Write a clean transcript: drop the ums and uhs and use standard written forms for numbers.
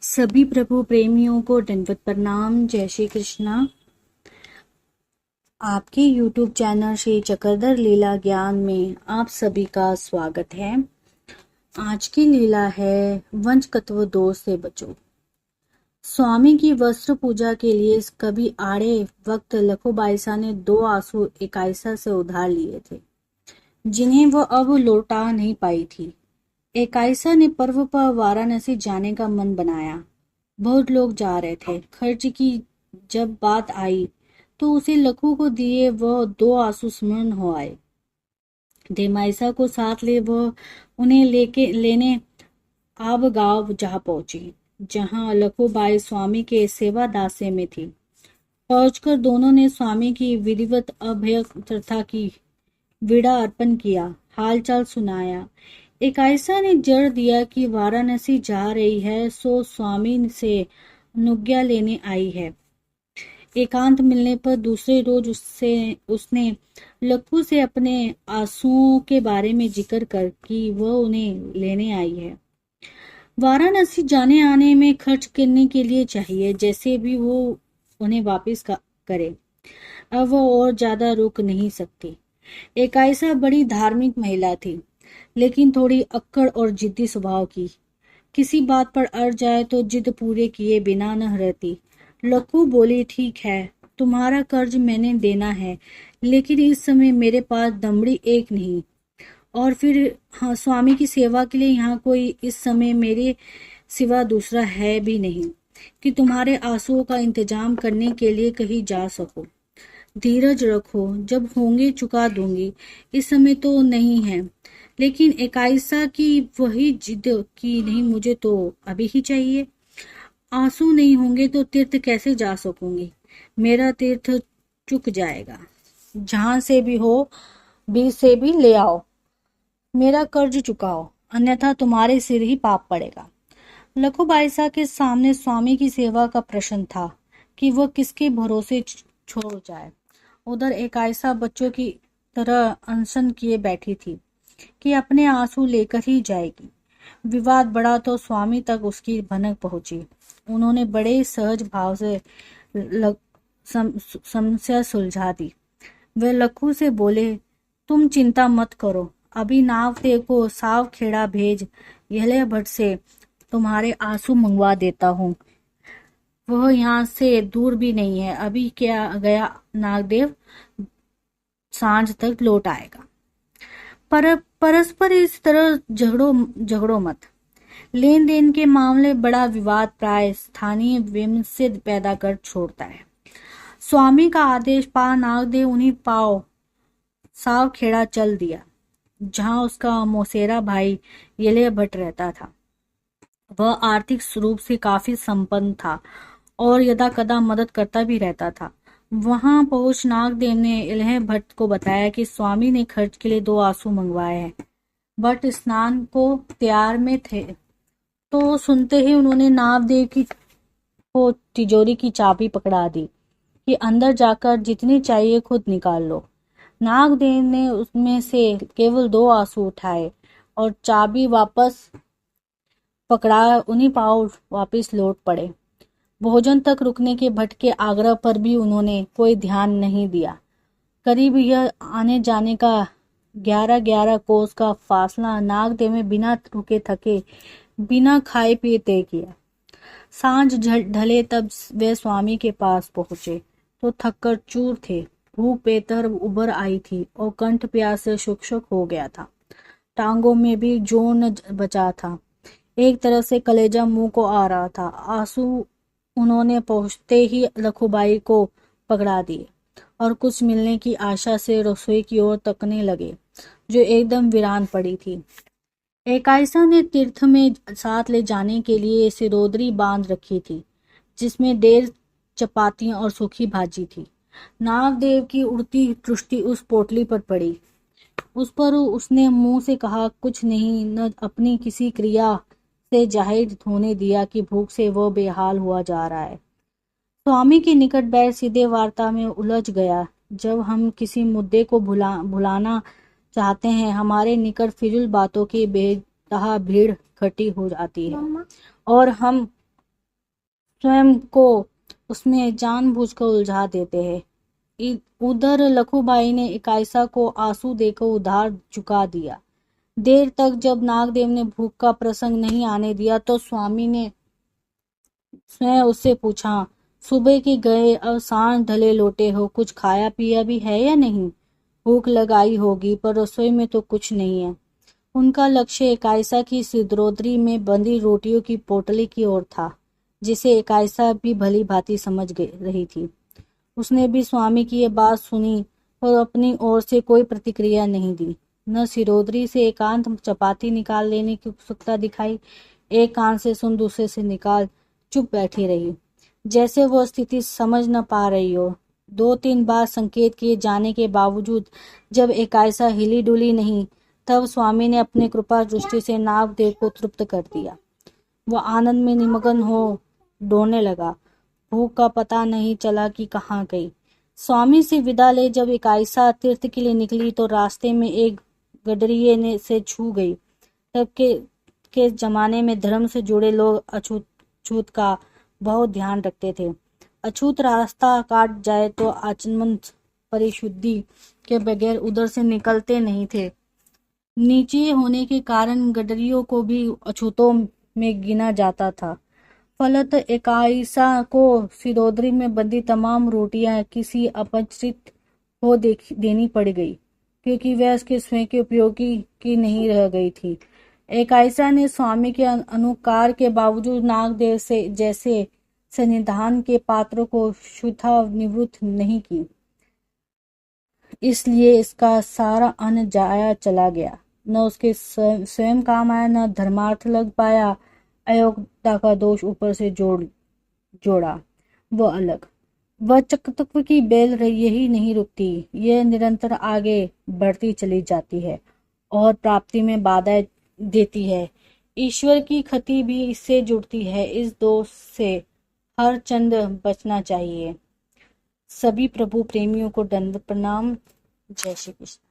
सभी प्रभु प्रेमियों को दंडवत प्रणाम। जय श्री कृष्णा। आपके YouTube चैनल श्री चक्रधर लीला ज्ञान में आप सभी का स्वागत है। आज की लीला है वंशकत्व दोष से बचो। स्वामी की वस्त्र पूजा के लिए कभी आड़े वक्त लखोबाईसा ने 2 आंसू एकाईसा से उधार लिए थे, जिन्हें वह अब लौटा नहीं पाई थी। एकाईसा ने पर्व पर वाराणसी जाने का मन बनाया। बहुत लोग जा रहे थे। खर्च की जब बात आई तो उसे लखू को दिए वह 2 आंसू स्मरण हो आए। देमाइसा को साथ ले वह उन्हें लेने आब गांव जा पहुंची, जहां लखूबाई स्वामी के सेवा दासे में थी। पहुंचकर दोनों ने स्वामी की विधिवत अभ्यर्थना की, विड़ा अर्पण किया, हालचाल सुनाया। एकाईसा ने जड़ दिया कि वाराणसी जा रही है, सो स्वामी से अनुज्ञा लेने आई है। एकांत मिलने पर दूसरे रोज उसने लक्कू से अपने आंसुओं के बारे में जिक्र कर कि वह उन्हें लेने आई है। वाराणसी जाने आने में खर्च करने के लिए चाहिए, जैसे भी वो उन्हें वापस करे। अब वो और ज्यादा रुक नहीं सकती। एकाईसा बड़ी धार्मिक महिला थी, लेकिन थोड़ी अक्कड़ और जिद्दी स्वभाव की। किसी बात पर अड़ जाए तो जिद पूरे किए बिना न रहती। लक्कू बोली, ठीक है, तुम्हारा कर्ज मैंने देना है, लेकिन इस समय मेरे पास दमड़ी एक नहीं, और फिर हाँ, स्वामी की सेवा के लिए यहाँ कोई इस समय मेरे सिवा दूसरा है भी नहीं कि तुम्हारे आंसुओं का इंतजाम करने के लिए कहीं जा सको। धीरज रखो, जब होंगे चुका दूंगी, इस समय तो नहीं है। लेकिन एकाईसा की वही जिद की, नहीं, मुझे तो अभी ही चाहिए। आंसू नहीं होंगे तो तीर्थ कैसे जा सकूंगी? मेरा तीर्थ चुक जाएगा। जहां से भी हो, बीच से भी ले आओ, मेरा कर्ज चुकाओ, अन्यथा तुम्हारे सिर ही पाप पड़ेगा। लखूबाईसा के सामने स्वामी की सेवा का प्रश्न था कि वह किसके भरोसे छोड़ जाए। उधर एकाईसा बच्चों की तरह अनशन किए बैठी थी कि अपने आंसू लेकर ही जाएगी। विवाद बढ़ा तो स्वामी तक उसकी भनक पहुंची। उन्होंने बड़े सहज भाव से समस्या सुलझा दी। वे लखू से बोले, तुम चिंता मत करो, अभी नागदेव को साव खेड़ा भेज यहले भट्ट से तुम्हारे आंसू मंगवा देता हूँ। वह यहाँ से दूर भी नहीं है। अभी क्या गया नागदेव सांझ तक लौट आएगा। पर परस्पर इस तरह झगड़ो मत। लेन देन के मामले बड़ा विवाद प्राय स्थानीय विमर्श पैदा कर छोड़ता है। स्वामी का आदेश पा नागदेव उन्हीं पाव साव खेड़ा चल दिया, जहां उसका मौसेरा भाई येले भट्ट रहता था। वह आर्थिक रूप से काफी संपन्न था और यदा कदा मदद करता भी रहता था। वहां पहुंच नागदेव ने इलह भट्ट को बताया कि स्वामी ने खर्च के लिए 2 आंसू मंगवाए हैं। भट्ट स्नान को तैयार में थे तो सुनते ही उन्होंने नागदेव को तिजोरी की चाबी पकड़ा दी कि अंदर जाकर जितनी चाहिए खुद निकाल लो। नागदेव ने उसमें से केवल 2 आंसू उठाए और चाबी वापस पकड़ा उन्हीं पाव वापस लौट पड़े। भोजन तक रुकने के भट्ट के आग्रह पर भी उन्होंने कोई ध्यान नहीं दिया। करीब यह आने जाने का 11 कोस का फासला नागदेव में बिना रुके थके, बिना खाए पिए तय किया। सांझ ढले तब वे स्वामी के पास पहुंचे तो थककर चूर थे। भूख बेहतर उभर आई थी और कंठ प्यास से शुक हो गया था। टांगों में भी जोर न बचा था। एक तरफ से कलेजा मुंह को आ रहा था। आंसू उन्होंने पहुंचते ही लखूबाई को पकड़ा दिए और कुछ मिलने की आशा से रसोई की ओर तकने लगे, जो एकदम वीरान पड़ी थी। एकाईसा ने तीर्थ में साथ ले जाने के लिए सिरोदरी बांध रखी थी, जिसमें 1.5 चपातियां और सूखी भाजी थी। नागदेव की उड़ती दृष्टि उस पोटली पर पड़ी। उस पर उसने मुंह से कहा कुछ नहीं, न अपनी किसी क्रिया से जाहिर होने दिया कि भूख से वह बेहाल हुआ जा रहा है। स्वामी के निकट बैठ सीधे वार्ता में उलझ गया। जब हम किसी मुद्दे को भुलाना चाहते हैं, हमारे निकट फिजूल बातों की बेतहा भीड़ इकट्ठी हो जाती है और हम स्वयं को उसमें जानबूझकर उलझा देते हैं। उधर लखूबाई ने इकाईसा को आंसू देकर उधार चुका दिया। देर तक जब नागदेव ने भूख का प्रसंग नहीं आने दिया तो स्वामी ने स्वयं उससे पूछा, सुबह के गए अब सांझ ढले लौटे हो, कुछ खाया पिया भी है या नहीं? भूख लगाई होगी पर रसोई में तो कुछ नहीं है। उनका लक्ष्य इकाईसा की सिदरोद्री में बंधी रोटियों की पोटली की ओर था, जिसे इकाईसा भी भली भांति समझ रही थी। उसने भी स्वामी की ये बात सुनी और अपनी ओर से कोई प्रतिक्रिया नहीं दी। न सिरोद्री से एकांत चपाती निकाल लेने की उत्सुकता दिखाई, एक कान से सुन दूसरे से निकाल चुप बैठी रही, जैसे वो स्थिति समझ न पा रही हो। 2-3 बार संकेत किए जाने के बावजूद जब एकाईसा हिली डुली नहीं, तब स्वामी ने अपने कृपा दृष्टि से नागदेव को तृप्त कर दिया। वो आनंद में निमग्न हो डोने लगा। भूख का पता नहीं चला कि कहाँ गई। स्वामी से विदा ले जब इकाईसा तीर्थ के लिए निकली तो रास्ते में एक गडरिये ने से छू गई। तब के जमाने में धर्म से जुड़े लोग अछूत का बहुत ध्यान रखते थे। अछूत रास्ता काट जाए तो आचमन परिशुद्धि के बगैर उधर से निकलते नहीं थे। नीचे होने के कारण गडरियों को भी अछूतों में गिना जाता था। फलत इकाईसा को सिरोद्री में बंधी तमाम रोटियां किसी अपरिचित को देनी पड़ गई, क्योंकि वह उसके स्वयं के उपयोगी की नहीं रह गई थी। इकाईसा ने स्वामी के अनुकार के बावजूद नागदेव से जैसे सन्निधान के पात्रों को शुद्धा निवृत्त नहीं की, इसलिए इसका सारा अन्न जाया चला गया। न उसके स्वयं काम आया, न धर्मार्थ लग पाया। अयोग्यता का दोष ऊपर से जोड़ा वो अलग। वह चक्रतत्व की बेल यही नहीं रुकती, यह निरंतर आगे बढ़ती चली जाती है और प्राप्ति में बाधा देती है। ईश्वर की खति भी इससे जुड़ती है। इस दोष से हर चंद बचना चाहिए। सभी प्रभु प्रेमियों को दंडवत प्रणाम। जय श्री कृष्ण।